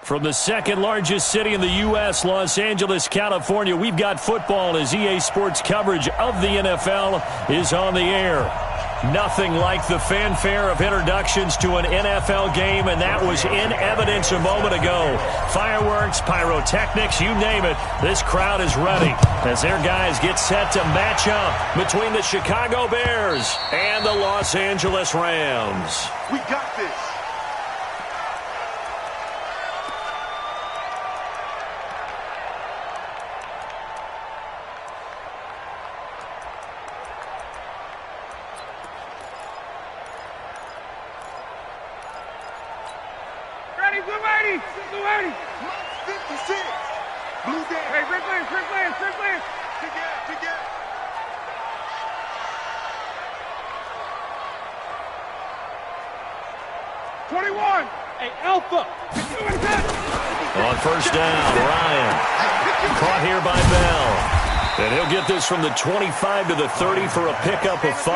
From the second largest city in the U.S., Los Angeles, California, we've got football as EA Sports coverage of the NFL is on the air. Nothing like the fanfare of introductions to an NFL game, and that was in evidence a moment ago. Fireworks, pyrotechnics, you name it, this crowd is ready as their guys get set to match up between the Chicago Bears and the Los Angeles Rams. We got this. On first down, Ryan. Caught here by Bell. And he'll get this from the 25 to the 30 for a pickup of 5.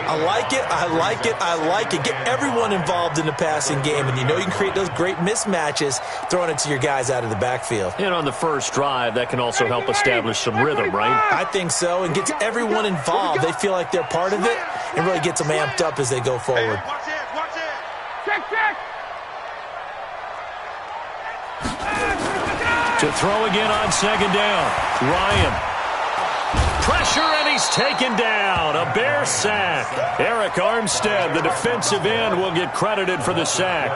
I like it, I like it, I like it. Get everyone involved in the passing game, and you know you can create those great mismatches throwing it to your guys out of the backfield. And on the first drive, that can also help establish some rhythm, right? I think so, and gets everyone involved. They feel like they're part of it, and really gets them amped up as they go forward. To throw again on second down, Ryan. Pressure, and he's taken down. A Bear sack. Eric Armstead, the defensive end, will get credited for the sack.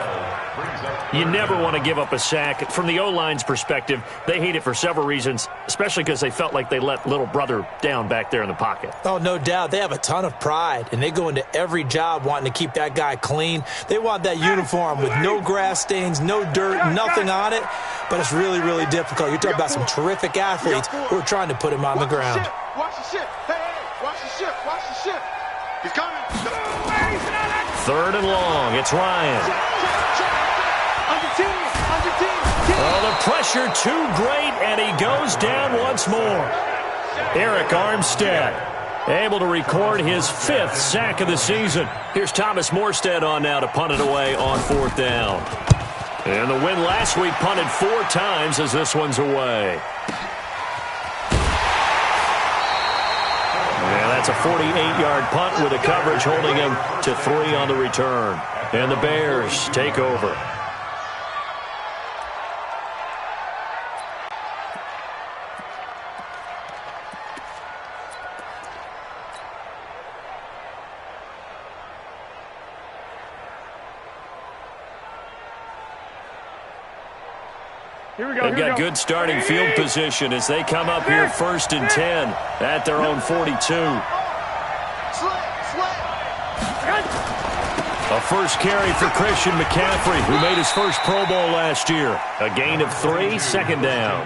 You never want to give up a sack. From the O-line's perspective, they hate it for several reasons, especially because they felt like they let little brother down back there in the pocket. Oh, no doubt. They have a ton of pride, and they go into every job wanting to keep that guy clean. They want that uniform with no grass stains, no dirt, nothing on it, but it's really, really difficult. You're talking about some terrific athletes who are trying to put him on the ground. Watch the ship. Hey, watch the ship. Watch the ship. He's coming. Third and long. It's Ryan. Oh, the pressure too great, and he goes down once more. Eric Armstead able to record his 5th sack of the season. Here's Thomas Morstead on now to punt it away on 4th down. And the win last week punted 4 times as this one's away. And that's a 48-yard punt with a coverage holding him to 3 on the return. And the Bears take over. They've got good starting field position as they come up here 1st and 10 at their own 42. A first carry for Christian McCaffrey, who made his first Pro Bowl last year. A gain of 3, second down.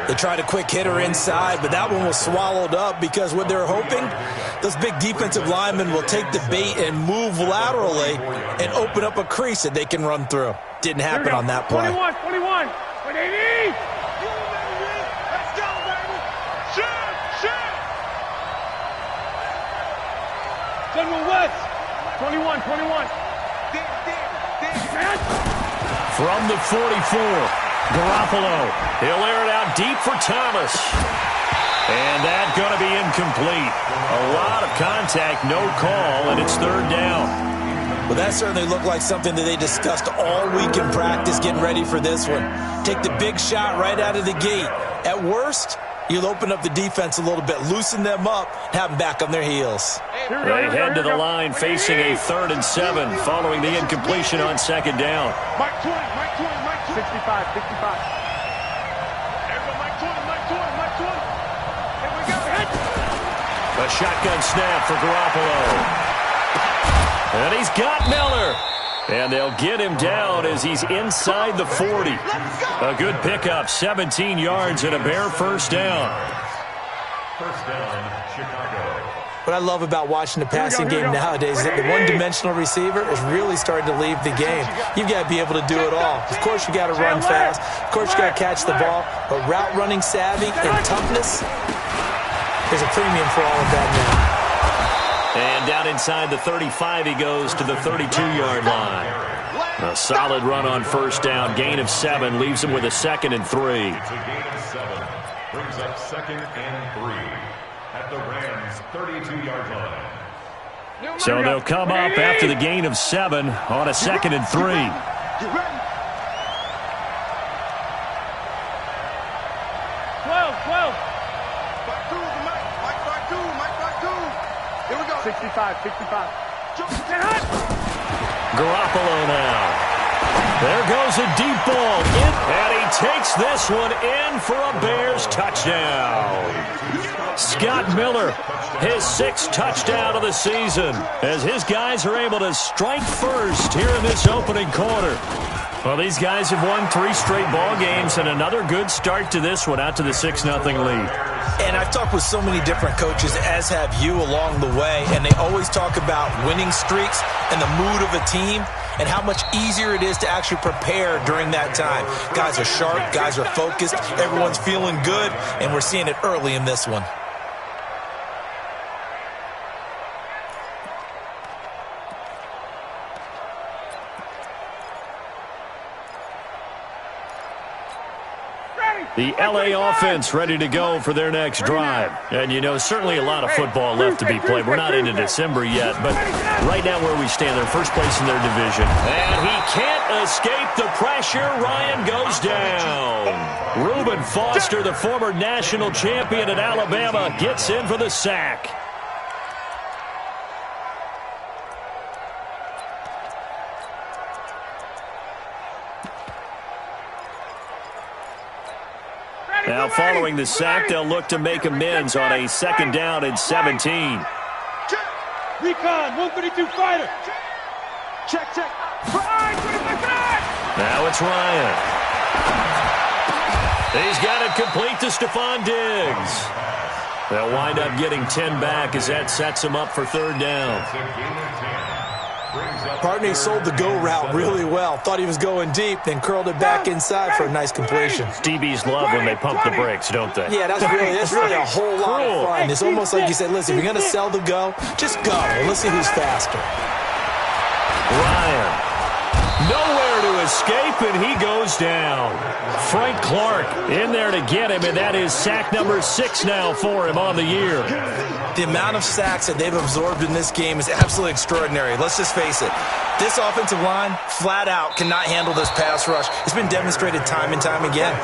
They tried a quick hitter inside, but that one was swallowed up because what they're hoping, those big defensive linemen will take the bait and move laterally and open up a crease that they can run through. Didn't happen on that play. 21, 21, 180. Let's go, baby. Shoot. General West. 21, 21. From the 44, Garoppolo. He'll air it out deep for Thomas. And that's going to be incomplete. A lot of contact, no call, and it's 3rd down. Well, that certainly looked like something that they discussed all week in practice getting ready for this one. Take the big shot right out of the gate. At worst, you'll open up the defense a little bit, loosen them up, have them back on their heels. They head to the line facing a 3rd and 7 following the incompletion on second down. Mike 20, 65, 65. Mike 20. Here we go. A shotgun snap for Garoppolo. And he's got Miller. And they'll get him down as he's inside the 40. A good pickup, 17 yards and a Bear first down. First down, Chicago. What I love about watching the passing game nowadays is that the one-dimensional receiver is really starting to leave the game. You've got to be able to do it all. Of course, you got to run fast. Of course, you got to catch the ball. But route running savvy and toughness, there's a premium for all of that now. And down inside the 35, he goes to the 32-yard line. A solid run on first down. Gain of 7 leaves him with a 2nd and 3. It's a gain of 7. Brings up 2nd and 3 at the Rams' 32-yard line. So they'll come up after the gain of 7 on a 2nd and 3. Get ready. 12. Fight through the mic. Fight through. Here we go. 65. Get hot. Garoppolo now. There goes a deep ball. And he takes this one in for a Bears touchdown. Scott Miller, his 6th touchdown of the season, as his guys are able to strike first here in this opening quarter. Well, these guys have won 3 straight ball games, and another good start to this one, out to the 6-0 lead. And I've talked with so many different coaches, as have you, along the way, and they always talk about winning streaks and the mood of a team and how much easier it is to actually prepare during that time. Guys are sharp, guys are focused, everyone's feeling good, and we're seeing it early in this one. The L.A. offense ready to go for their next drive. And, you know, certainly a lot of football left to be played. We're not into December yet, but right now where we stand, they're first place in their division. And he can't escape the pressure. Ryan goes down. Reuben Foster, the former national champion at Alabama, gets in for the sack. Now, following the sack, they'll look to make amends on a 2nd down and 17. Recon, 132 fighter. Check. Now it's Ryan. He's got it complete to Stephon Diggs. They'll wind up getting 10 back as that sets him up for 3rd down. Partney sold the go route really well. Thought he was going deep, then curled it back inside for a nice completion. DBs love when they pump the brakes, don't they? Yeah, that's really a whole lot of fun. It's almost like you said, listen, if you're going to sell the go, just go. And let's see who's faster. Ryan. Nowhere to escape, and he goes down. Frank Clark in there to get him, and that is sack number 6 now for him on the year. The amount of sacks that they've absorbed in this game is absolutely extraordinary. Let's just face it. This offensive line, flat out, cannot handle this pass rush. It's been demonstrated time and time again.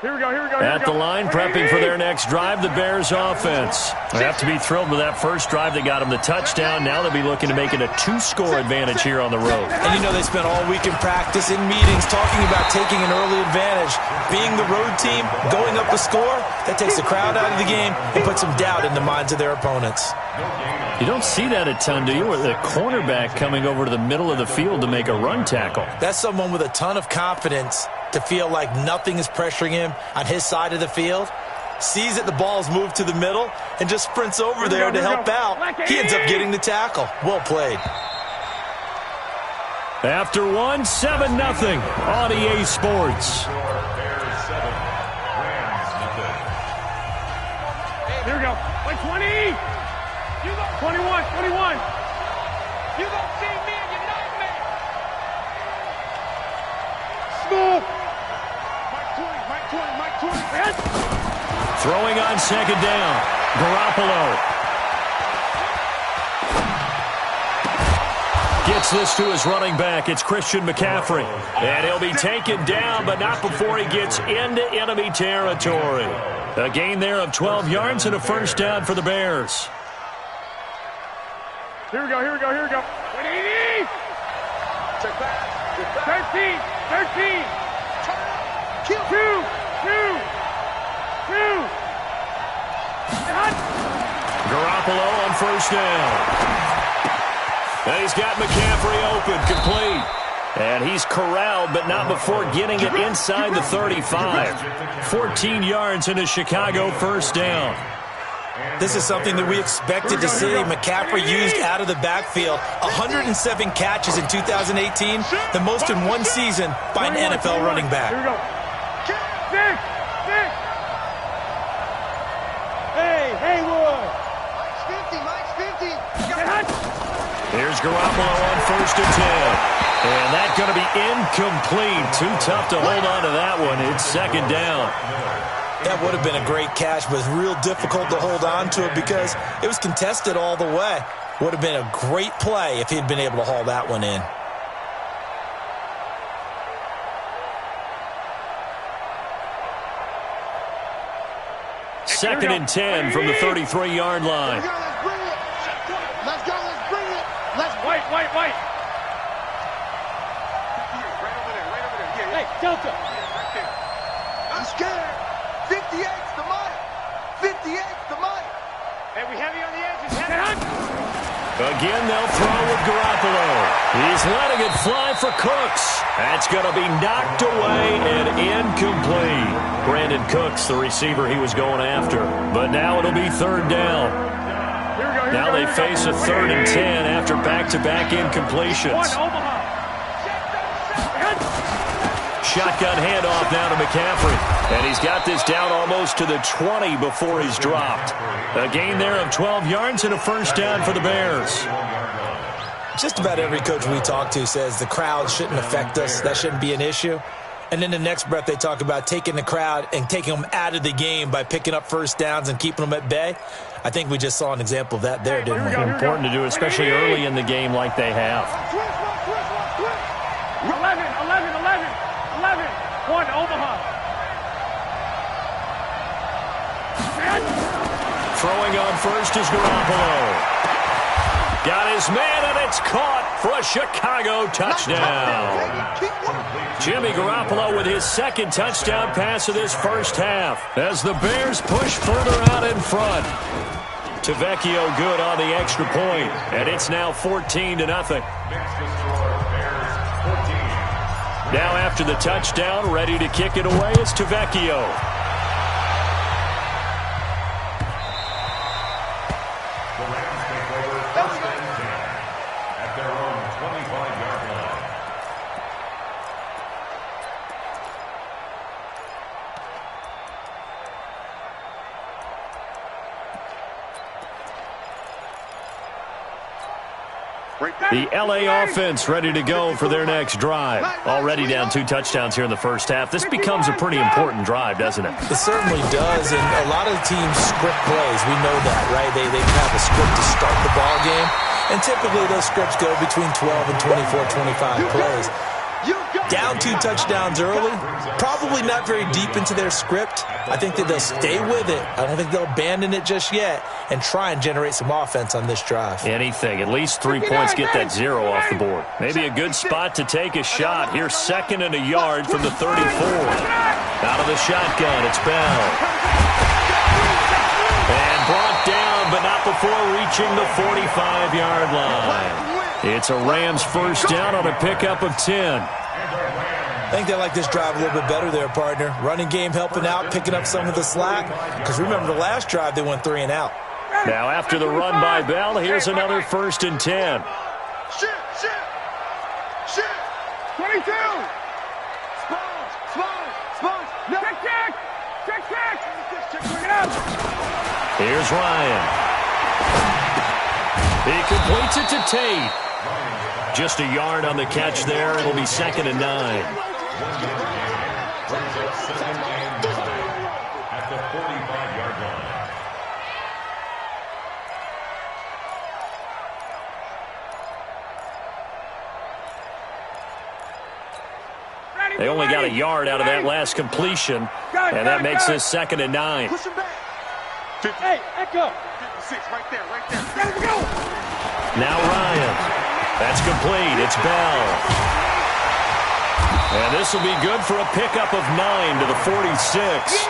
Here we go. At the line, prepping for their next drive, the Bears offense. They have to be thrilled with that first drive that got them the touchdown. Now they'll be looking to make it a 2-score advantage here on the road. And you know they spent all week in practice, in meetings, talking about taking an early advantage. Being the road team, going up a score, that takes the crowd out of the game and puts some doubt in the minds of their opponents. You don't see that a ton, do you? With a cornerback coming over to the middle of the field to make a run tackle. That's someone with a ton of confidence to feel like nothing is pressuring him on his side of the field. Sees that the ball's moved to the middle and just sprints over there to help out. He ends up getting the tackle. Well played. After 1, 7-0 on EA Sports. Here we go. 20. 21. You don't see me and you know me. Smooth. Mike 20. Throwing on 2nd down. Garoppolo. Gets this to his running back. It's Christian McCaffrey. And he'll be taken down, but not before he gets into enemy territory. A gain there of 12 yards and a 1st down for the Bears. Here we go. 180. Check back. 13. Two. Garoppolo on 1st down. And he's got McCaffrey open, complete. And he's corralled, but not before getting it inside the 35. 14 yards in a Chicago first down. This is something that we expected to see. McCaffrey used out of the backfield. 107 catches in 2018, the most in one season by an NFL running back. Here we go. Six. Hey, Haywood. Mike's 50. Here's Garoppolo on first and 10. And that's going to be incomplete. Too tough to hold on to that one. It's second down. That would have been a great catch, but it's real difficult to hold on to it because it was contested all the way. Would have been a great play if he'd been able to haul that one in. Second and 10 from the 33-yard line. Let's go. Let's bring it. White. Hey, Delta. I'm scared. 58's the money. 58's the money. Hey, we heavy on the edges. Again, they'll throw with Garoppolo. He's letting it fly for Cooks. That's going to be knocked away and incomplete. Brandon Cooks, the receiver he was going after. But now it'll be third down. Now they face a 3rd and 10 after back-to-back incompletions. Shotgun handoff now to McCaffrey. And he's got this down almost to the 20 before he's dropped. A gain there of 12 yards and a first down for the Bears. Just about every coach we talk to says the crowd shouldn't affect us. That shouldn't be an issue. And then the next breath they talk about taking the crowd and taking them out of the game by picking up first downs and keeping them at bay. I think we just saw an example of that there, didn't we? Important to do, especially early in the game like they have. 11. 1, Omaha. Throwing on first is Garoppolo. Got his man, and it's caught for a Chicago touchdown. Jimmy Garoppolo with his second touchdown pass of this first half as the Bears push further out in front. Tavecchio good on the extra point, and it's now 14-0. Now after the touchdown, ready to kick it away is Tavecchio. The Rams take over first and 10 at their own 25-yard line. The L.A. offense ready to go for their next drive. Already down 2 touchdowns here in the first half. This becomes a pretty important drive, doesn't it? It certainly does, and a lot of the teams script plays. We know that, right? They have a script to start the ball game, and typically those scripts go between 12 and 24, 25 plays. Down 2 touchdowns early, probably not very deep into their script. I think that they'll stay with it. I don't think they'll abandon it just yet and try and generate some offense on this drive. Anything. At least 3 points get that 0 off the board. Maybe a good spot to take a shot. Here's 2nd and a yard from the 34. Out of the shotgun, it's Bell. And brought down, but not before reaching the 45-yard line. It's a Rams first down on a pickup of 10. I think they like this drive a little bit better there, partner. Running game helping out, picking up some of the slack. Because remember, the last drive, they went 3 and out. Now, after the run by Bell, here's another 1st and 10. Shit. 22. Sponge. No. Check. Here's Ryan. He completes it to Tate. Just a yard on the catch there. It'll be 2nd and 9. Brings up 2nd and 9 at the 45-yard line. They only got a yard out of that last completion, and that makes this 2nd and 9. Push him back. Hey, Echo. 56, right there. Gotta go. Now Ryan. That's complete. It's Bell. And this will be good for a pickup of 9 to the 46.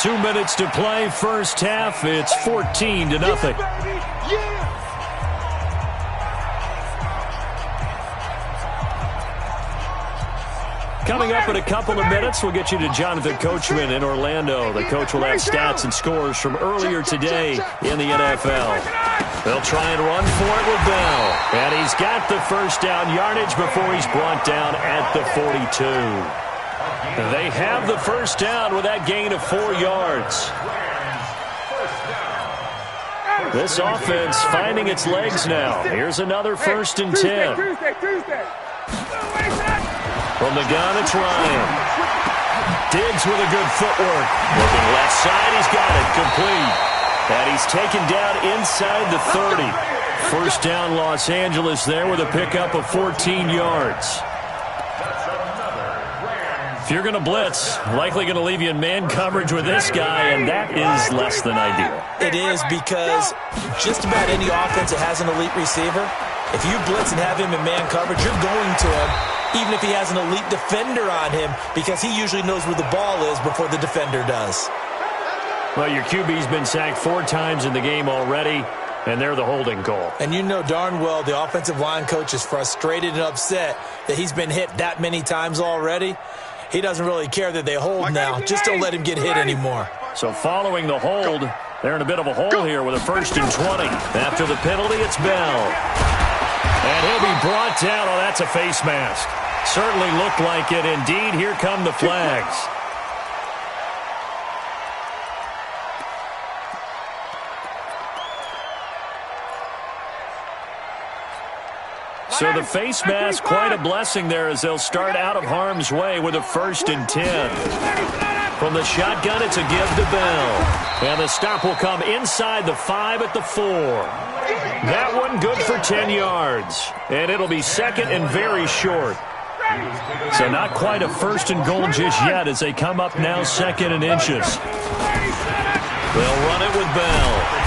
2 minutes to play, first half. It's 14-0. Coming up in a couple of minutes, we'll get you to Jonathan Coachman in Orlando. The coach will have stats and scores from earlier today in the NFL. They'll try and run for it with Bell. And he's got the first down yardage before he's brought down at the 42. They have the first down with that gain of 4 yards. This offense finding its legs now. Here's another 1st and 10. From the gun, it's Ryan. Diggs with a good footwork. Looking left side, he's got it. Complete. And he's taken down inside the 30. First down, Los Angeles there with a pickup of 14 yards. If you're going to blitz, likely going to leave you in man coverage with this guy, and that is less than ideal. It is, because just about any offense that has an elite receiver, if you blitz and have him in man coverage, you're going to him, even if he has an elite defender on him, because he usually knows where the ball is before the defender does. Well, your QB's been sacked 4 times in the game already, and they're the holding call. And you know darn well the offensive line coach is frustrated and upset that he's been hit that many times already. He doesn't really care that they hold now. Just don't let him get hit anymore. So following the hold, they're in a bit of a hole here with a 1st and 20. After the penalty, it's Bell. And he'll be brought down. Oh, that's a face mask. Certainly looked like it. Indeed, here come the flags. So the face mask, quite a blessing there as they'll start out of harm's way with a 1st and 10. From the shotgun, it's a give to Bell. And the stop will come inside the 5 at the 4. That one good for 10 yards. And it'll be 2nd and very short. So not quite a 1st and goal just yet as they come up now 2nd and inches. They'll run it with Bell.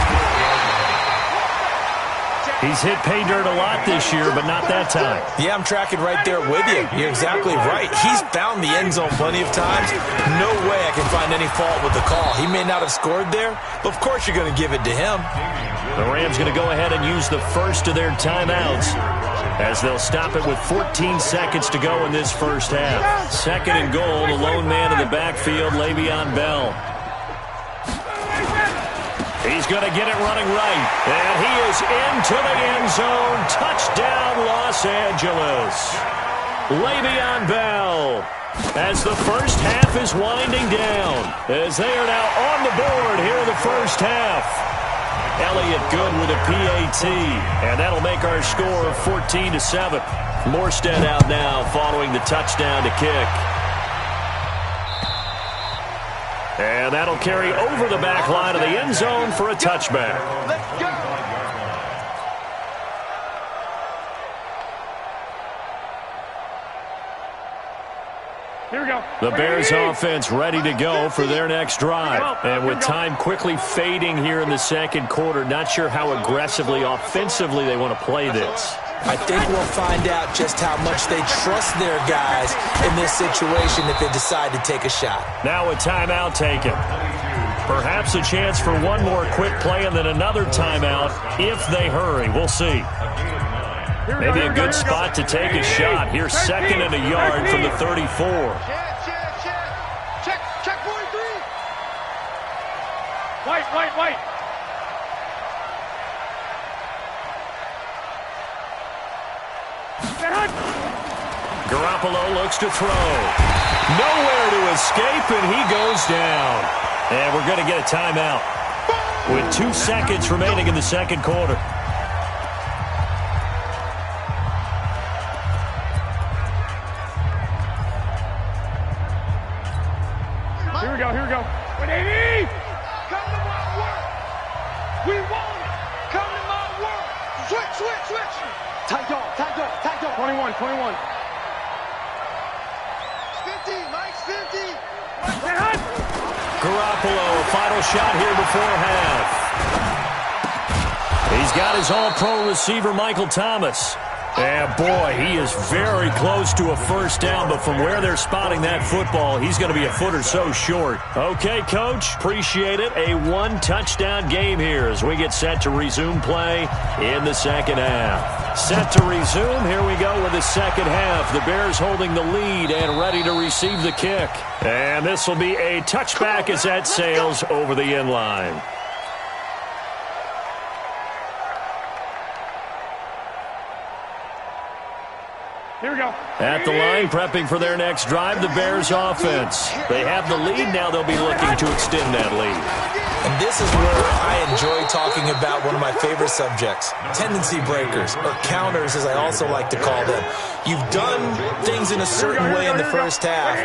He's hit pay dirt a lot this year, but not that time. Yeah, I'm tracking right there with you. You're exactly right. He's found the end zone plenty of times. No way I can find any fault with the call. He may not have scored there, but of course you're going to give it to him. The Rams going to go ahead and use the first of their timeouts as they'll stop it with 14 seconds to go in this first half. 2nd and goal, the lone man in the backfield, Le'Veon Bell. He's going to get it running right. And he is into the end zone. Touchdown, Los Angeles. Le'Veon Bell. As the first half is winding down. As they are now on the board here in the first half. Elliott good with a PAT. And that'll make our score 14-7. Morstead out now following the touchdown to kick. And that'll carry over the back line of the end zone for a touchback. Let's go. Here we go. The Bears offense ready to go for their next drive. And with time quickly fading here in the second quarter, not sure how aggressively, offensively they want to play this. I think we'll find out just how much they trust their guys in this situation if they decide to take a shot. Now a timeout taken. Perhaps a chance for one more quick play and then another timeout if they hurry. We'll see. Maybe a good spot to take a shot. Here's 2nd and a yard from the 34. Check 43. White. Garoppolo looks to throw. Nowhere to escape, and he goes down. And we're going to get a timeout with 2 seconds remaining in the second quarter. Here we go. 180! Come to my work. We want it. Come to my work. Switch. Tight dog. 21. 50, Mike's 50. Garoppolo, a final shot here before half. He's got his all-pro receiver, Michael Thomas. And boy, he is very close to a first down, but from where they're spotting that football, he's going to be a foot or so short. Okay, Coach, appreciate it. A one-touchdown game here as we get set to resume play in the second half. Set to resume. Here we go with the second half. The Bears holding the lead and ready to receive the kick. And this will be a touchback as that sails over the end line. Here we go. At the line, prepping for their next drive, the Bears offense. They have the lead. Now they'll be looking to extend that lead. And this is where I enjoy talking about one of my favorite subjects, tendency breakers, or counters as I also like to call them. You've done things in a certain way in the first half,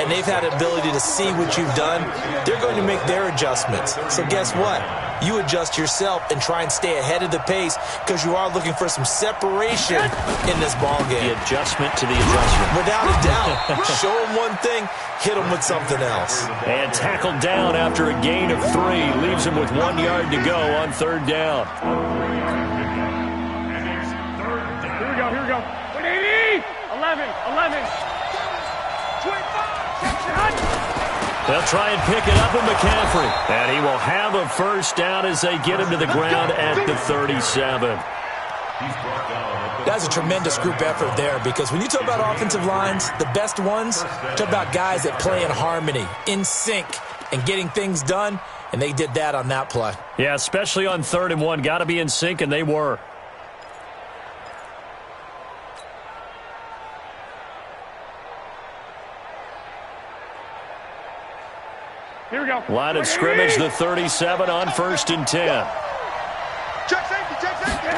and they've had the ability to see what you've done. They're going to make their adjustments. So guess what? You adjust yourself and try and stay ahead of the pace because you are looking for some separation in this ball game. The adjustment to the adjustment. Without a doubt. Show them one thing, hit them with something else. And tackled down after a gain of 3. Leaves him with 1 yard to go on third down. Here we go, here we go. 180! 11, 11. 25. They'll try and pick it up with McCaffrey. And he will have a first down as they get him to the ground at the 37. That's a tremendous group effort there because when you talk about offensive lines, the best ones, talk about guys that play in harmony, in sync, and getting things done, and they did that on that play. Yeah, especially on 3rd and 1. Got to be in sync, and they were. Here we go. Line of scrimmage, the 37 on 1st and 10. Check safety, check safety.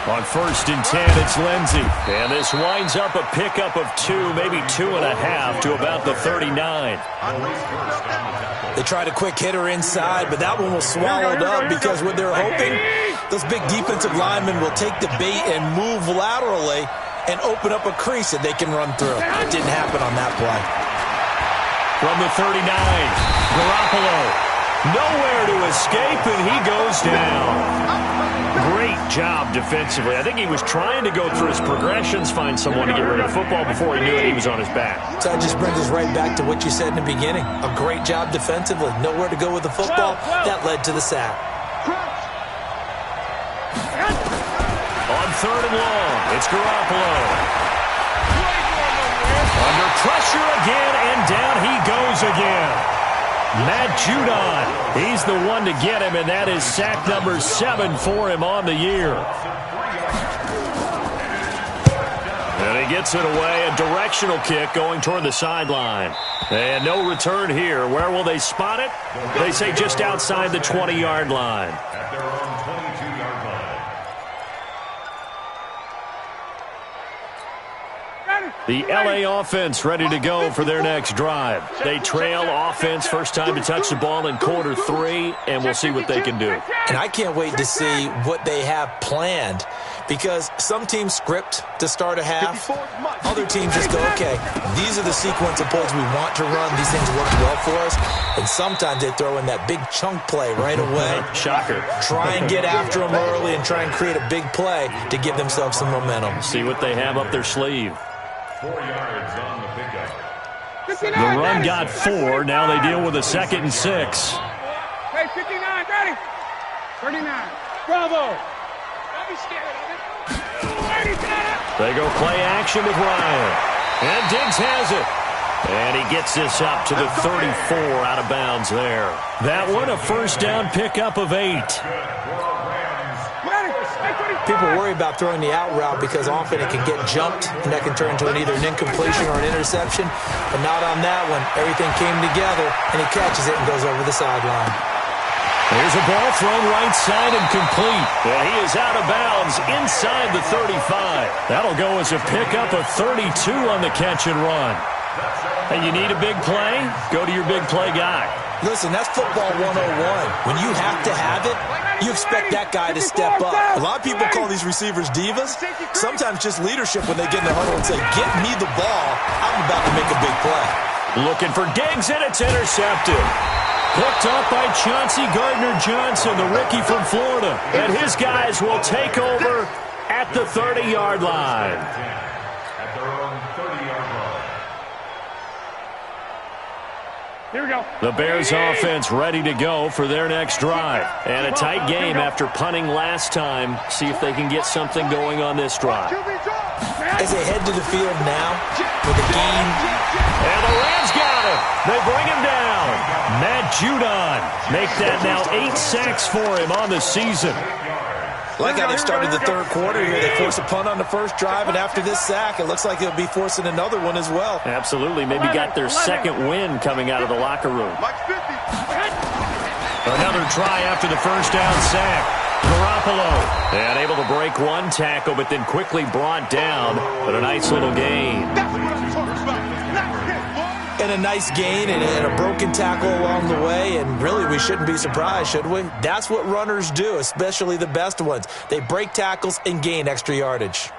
On 1st and 10, it's Lindsey. And this winds up a pickup of 2, maybe 2.5 to about the 39. They tried a quick hitter inside, but that one was swallowed up because what they're hoping, those big defensive linemen will take the bait and move laterally and open up a crease that they can run through. It didn't happen on that play. From the 39, Garoppolo. Nowhere to escape, and he goes down. Great job defensively. I think he was trying to go through his progressions, find someone to get rid of the football before he knew it. He was on his back. So that just brings us right back to what you said in the beginning. A great job defensively. Nowhere to go with the football. That led to the sack. On 3rd and long, it's Garoppolo. Under pressure again, and down he goes again. Matt Judon, he's the one to get him, and that is sack number 7 for him on the year. And he gets it away, a directional kick going toward the sideline. And no return here. Where will they spot it? They say just outside the 20-yard line. At their own 22-yard line. The LA offense ready to go for their next drive. They trail offense, first time to touch the ball in quarter 3, and we'll see what they can do. And I can't wait to see what they have planned because some teams script to start a half. Other teams just go, okay, these are the sequence of plays we want to run. These things work well for us. And sometimes they throw in that big chunk play right away. Shocker. Try and get after them early and try and create a big play to give themselves some momentum. See what they have up their sleeve. 4 yards on the pickup. The run got 4. Now they deal with a 2nd and 6. Hey, 59, ready. 39. Bravo. Don't be scared of it. They go play action with Ryan. And Diggs has it. And he gets this up to the 34 out of bounds there. That one, a first down pickup of 8. People worry about throwing the out route because often it can get jumped, and that can turn into either an incompletion or an interception. But not on that one. Everything came together, and he catches it and goes over the sideline. There's a ball thrown right side and complete. And he is out of bounds inside the 35. That'll go as a pickup of 32 on the catch and run. And you need a big play? Go to your big play guy. Listen, that's football 101. When you have to have it, you expect that guy to step up. A lot of people call these receivers divas. Sometimes just leadership when they get in the huddle and say, get me the ball. I'm about to make a big play. Looking for Diggs, and it's intercepted. Picked up by Chauncey Gardner-Johnson, the rookie from Florida. And his guys will take over at the 30-yard line. At their own 30-yard line. Here we go. The Bears offense ready to go for their next drive. And a tight game after punting last time. See if they can get something going on this drive. As they head to the field now for the game. And the Rams got him. They bring him down. Matt Judon make that now 8 sacks for him on the season. Like how they started the third quarter here. They forced a punt on the first drive, and after this sack, it looks like they'll be forcing another one as well. Absolutely. Maybe got their second win coming out of the locker room. Another try after the first down sack. Garoppolo. And able to break one tackle, but then quickly brought down. But a nice little gain. And a nice gain and a broken tackle along the way, and really we shouldn't be surprised, should we? That's what runners do, especially the best ones. They break tackles and gain extra yardage.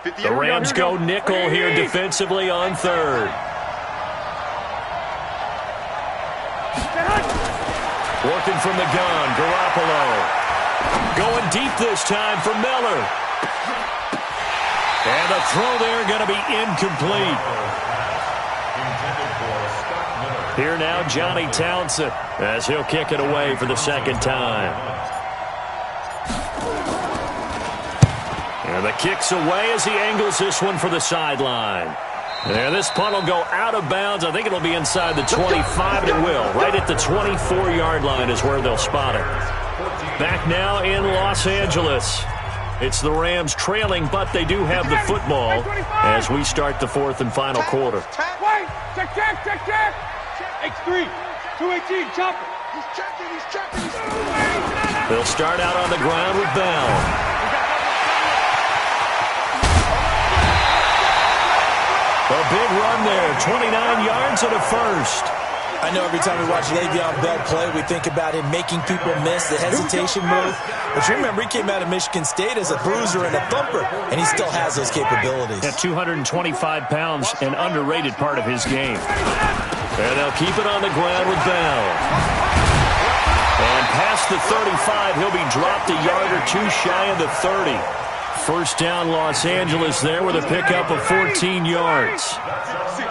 The Rams go nickel here defensively on third. Working from the gun, Garoppolo. Going deep this time for Miller. And the throw there going to be incomplete. Here now, Johnny Townsend, as he'll kick it away for the second time. And the kick's away as he angles this one for the sideline. And this punt will go out of bounds. I think it'll be inside the 25, and it will. Right at the 24-yard line is where they'll spot it. Back now in Los Angeles. It's the Rams trailing, but they do have the football as we start the fourth and final quarter. Wait! Check. X3, 218, chop it. He's checking. They'll start out on the ground with Bell. A big run there, 29 yards and a first. I know every time we watch Le'Veon Bell play, we think about him making people miss the hesitation move. But you remember, he came out of Michigan State as a bruiser and a thumper, and he still has those capabilities. At 225 pounds, an underrated part of his game. And they'll keep it on the ground with Bell. And past the 35, he'll be dropped a yard or two shy of the 30. First down, Los Angeles there with a pickup of 14 yards.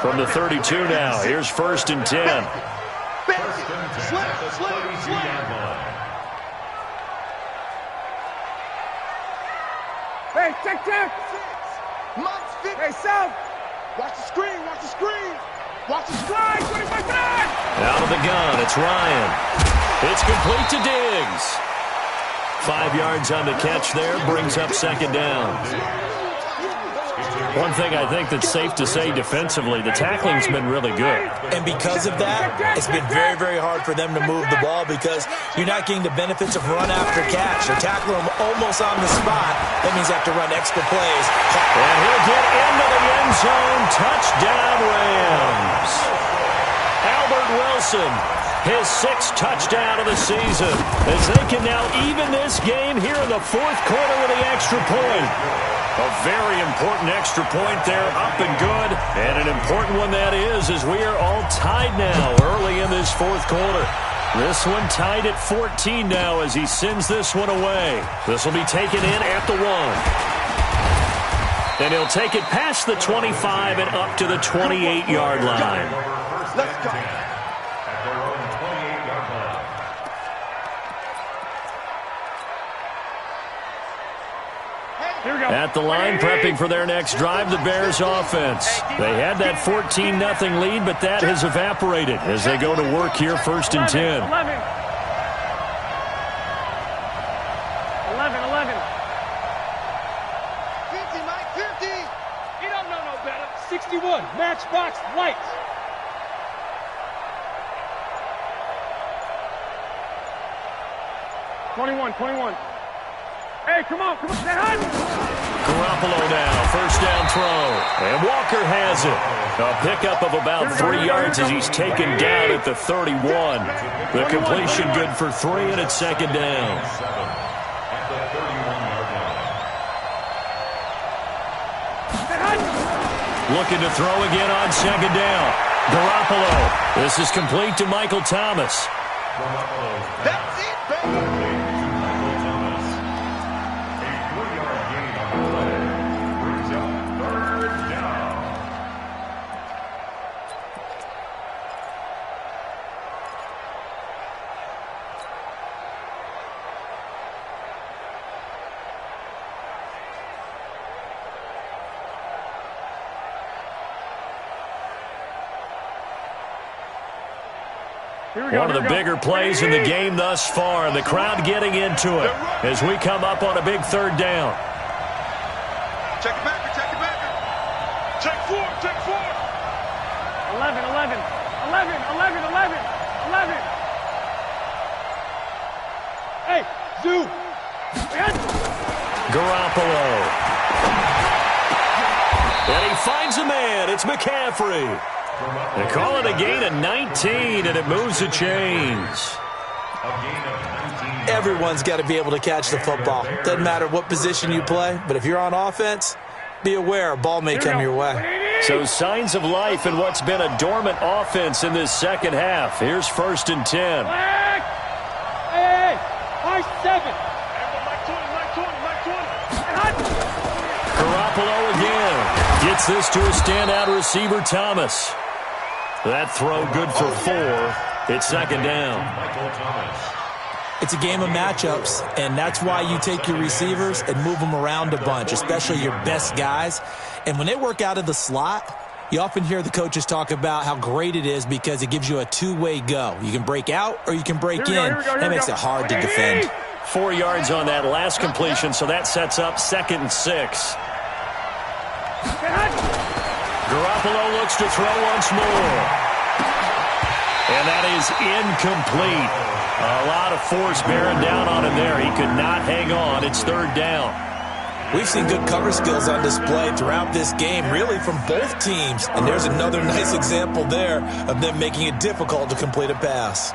From the 32 now, here's 1st and 10. Hey, check. Hey, South. Watch the screen. Watch the Slide, 25-9. Out of the gun, it's Ryan. It's complete to Diggs. 5 yards on the catch there, brings up second down. One thing I think that's safe to say defensively, the tackling's been really good. And because of that, it's been very, very hard for them to move the ball because you're not getting the benefits of run after catch. They're tackling them almost on the spot. That means they have to run extra plays. And he'll get into the end zone. Touchdown, Rams. Albert Wilson, his 6th touchdown of the season, as they can now even this game here in the fourth quarter with the extra point. A very important extra point there, up and good. And an important one that is, as we are all tied now early in this fourth quarter. This one tied at 14 now as he sends this one away. This will be taken in at the 1. And he'll take it past the 25 and up to the 28-yard line. Let's go. At their own 28-yard line. At the line, prepping for their next drive, the Bears offense. They had that 14-0 lead, but that has evaporated as they go to work here, 1st and 10. 11. 50, Mike, 50. You don't know no better. 61, matchbox lights. Twenty-one. Hey, come on, stay high. Garoppolo now, first down throw. And Walker has it. A pickup of about 3 yards as he's taken down at the 31. The completion good for 3, and it's second down. At the 31-yard line. Looking to throw again on second down. Garoppolo. This is complete to Michael Thomas. That's it, baby. One of the bigger plays in the game thus far, and the crowd getting into it as we come up on a big third down. Check it back. Check four. 11. Hey, Zoo. Garoppolo. And he finds a man. It's McCaffrey. They call it a gain of 19, and it moves the chains. Everyone's got to be able to catch the football. Doesn't matter what position you play, but if you're on offense, be aware a ball may come your way. So signs of life in what's been a dormant offense in this second half. Here's 1st and 10. Hey, high 7. Garoppolo again. Gets this to a standout receiver, Thomas. That throw good for 4. It's 2nd down. It's a game of matchups, and that's why you take your receivers and move them around a bunch, especially your best guys. And when they work out of the slot, you often hear the coaches talk about how great it is because it gives you a two-way go. You can break out or you can break in. That makes it hard to defend. 4 yards on that last completion, so that sets up 2nd and 6. Garoppolo looks to throw once more. And that is incomplete. A lot of force bearing down on him there. He could not hang on. It's 3rd down. We've seen good cover skills on display throughout this game, really from both teams. And there's another nice example there of them making it difficult to complete a pass.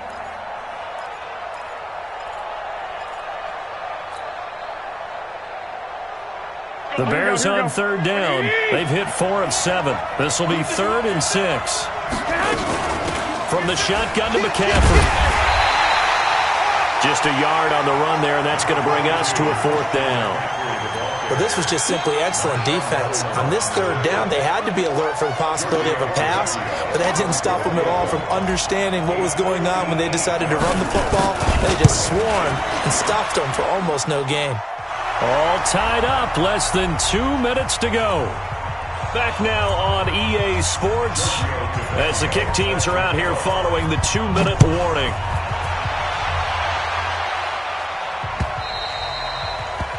The Bears on 3rd down. They've hit 4 of 7. This will be 3rd and 6. From the shotgun to McCaffrey. Just a yard on the run there, and that's going to bring us to a 4th down. Well, this was just simply excellent defense. On this 3rd down, they had to be alert for the possibility of a pass, but that didn't stop them at all from understanding what was going on when they decided to run the football. They just swarmed and stopped them for almost no gain. All tied up, less than 2 minutes to go. Back now on EA Sports as the kick teams are out here following the 2-minute warning.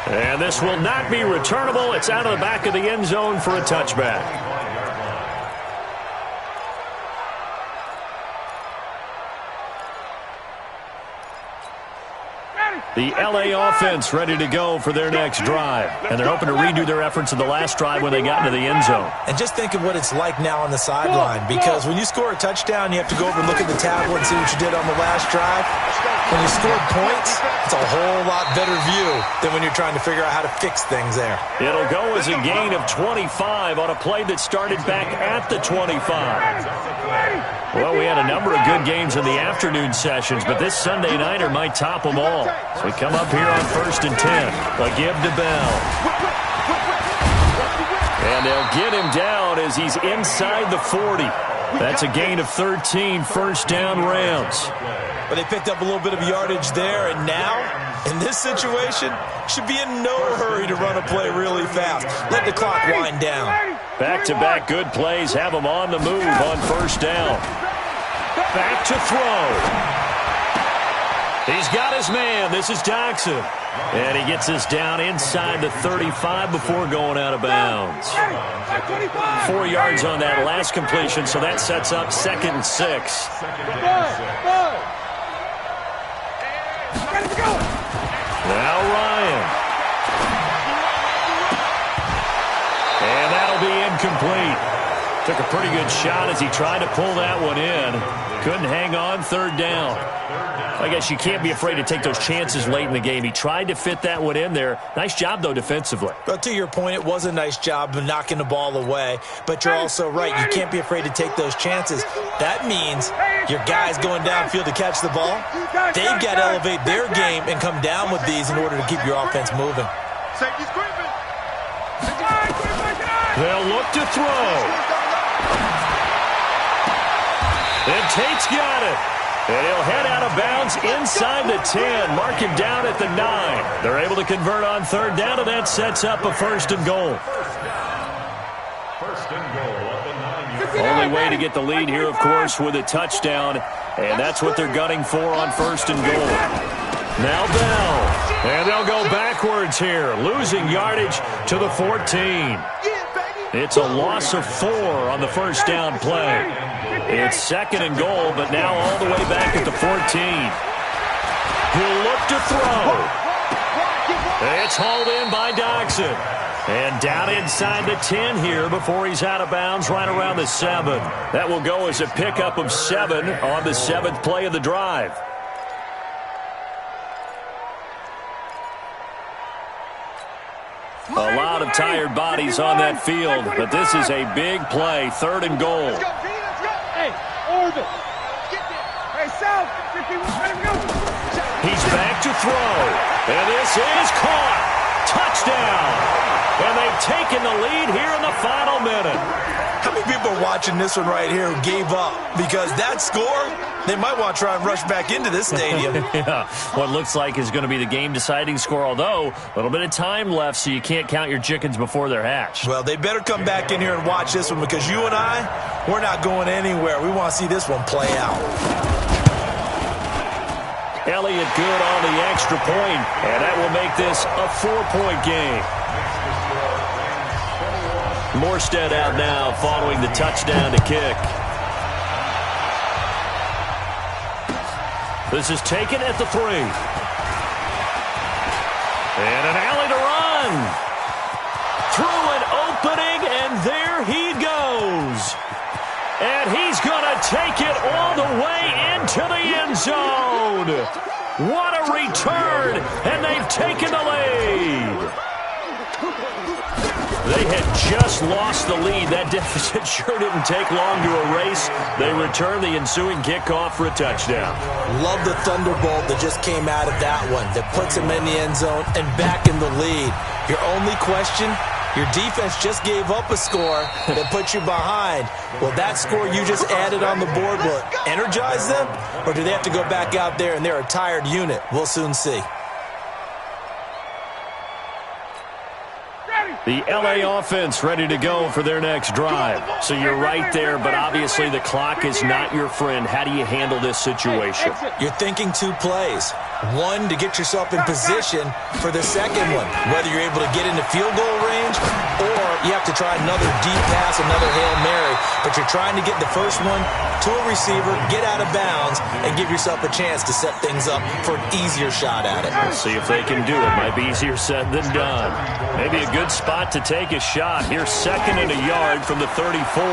And this will not be returnable. It's out of the back of the end zone for a touchback. The LA offense ready to go for their next drive. And they're hoping to redo their efforts in the last drive when they got into the end zone. And just think of what it's like now on the sideline, because when you score a touchdown, you have to go over and look at the tablet and see what you did on the last drive. When you score points, it's a whole lot better view than when you're trying to figure out how to fix things there. It'll go as a gain of 25 on a play that started back at the 25. Well, we had a number of good games in the afternoon sessions, but this Sunday nighter might top them all. So we come up here on 1st and 10. A give to Bell. And they'll get him down as he's inside the 40. That's a gain of 13, 1st down Rams. But they picked up a little bit of yardage there, and now, in this situation, should be in no hurry to run a play really fast. Let the clock wind down. Back-to-back good plays have him on the move on 1st down. Back to throw. He's got his man. This is Jackson. And he gets us down inside the 35 before going out of bounds. 4 yards on that last completion, so that sets up 2nd and 6. Now Ryan. And that'll be incomplete. Took a pretty good shot as he tried to pull that one in. Couldn't hang on, 3rd down. I guess you can't be afraid to take those chances late in the game. He tried to fit that one in there. Nice job, though, defensively. Well, to your point, it was a nice job of knocking the ball away. But you're also right. You can't be afraid to take those chances. That means your guys going downfield to catch the ball, they've got to elevate their game and come down with these in order to keep your offense moving. They'll look to throw. And Tate's got it. And he'll head out of bounds inside the 10. Mark him down at the 9. They're able to convert on 3rd down, and that sets up a 1st and goal. 1st and goal at the 9-yard line. Only way to get the lead here, of course, with a touchdown. And that's what they're gunning for on 1st and goal. Now Bell. And they'll go backwards here, losing yardage to the 14. It's a loss of 4 on the first down play. It's 2nd and goal, but now all the way back at the 14. He'll look to throw. It's hauled in by Doxson. And down inside the 10 here before he's out of bounds right around the 7. That will go as a pickup of 7 on the 7th play of the drive. A lot of tired bodies on that field, but this is a big play, 3rd and goal. Hey, Orbit. Hey, South. He's back to throw, and this is caught. Touchdown. And they've taken the lead here in the final minute. How many people are watching this one right here who gave up? Because that score, they might want to try and rush back into this stadium. Yeah, what looks like is going to be the game-deciding score, although a little bit of time left, so you can't count your chickens before they're hatched. Well, they better come back in here and watch this one, because you and I, we're not going anywhere. We want to see this one play out. Elliott good on the extra point, and that will make this a 4-point game. Morstead out now following the touchdown to kick. This is taken at the 3. And an alley to run. Through an opening, and there he goes. And he's going to take it all the way into the end zone. What a return, and they've taken the lead. They had just lost the lead. That deficit sure didn't take long to erase. They return the ensuing kickoff for a touchdown. Love the thunderbolt that just came out of that one, that puts him in the end zone and back in the lead. Your only question, your defense just gave up a score that put you behind. Will that score you just added on the board will energize them? Or do they have to go back out there and they're a tired unit? We'll soon see. The L.A. offense ready to go for their next drive. So you're right there, but obviously the clock is not your friend. How do you handle this situation? You're thinking 2 plays. One, to get yourself in position for the second one, whether you're able to get into field goal range or you have to try another deep pass, another Hail Mary. But you're trying to get the first one to a receiver, get out of bounds, and give yourself a chance to set things up for an easier shot at it. Let's see if they can do it. Might be easier said than done. Maybe a good spot to take a shot. Here's 2nd and a yard from the 34.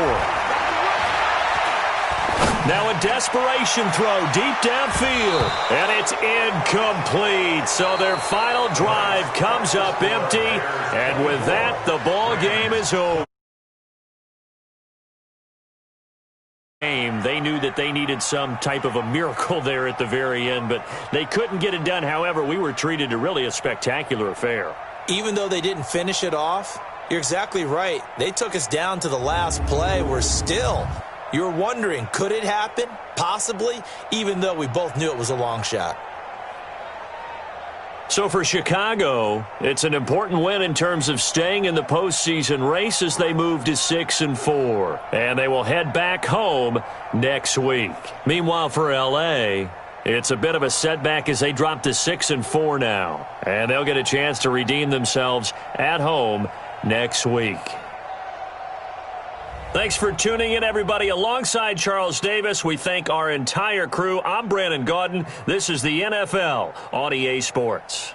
Now a desperation throw deep downfield. And it's incomplete. So their final drive comes up empty. And with that, the ball game is over. They knew that they needed some type of a miracle there at the very end, but they couldn't get it done. However, we were treated to really a spectacular affair. Even though they didn't finish it off, you're exactly right. They took us down to the last play. We're still, you're wondering, could it happen? Possibly, even though we both knew it was a long shot. So for Chicago, it's an important win in terms of staying in the postseason race as they move to 6-4. And they will head back home next week. Meanwhile, for L.A., it's a bit of a setback as they drop to 6-4 now. And they'll get a chance to redeem themselves at home next week. Thanks for tuning in, everybody. Alongside Charles Davis, we thank our entire crew. I'm Brandon Gaudin. This is the NFL on EA Sports.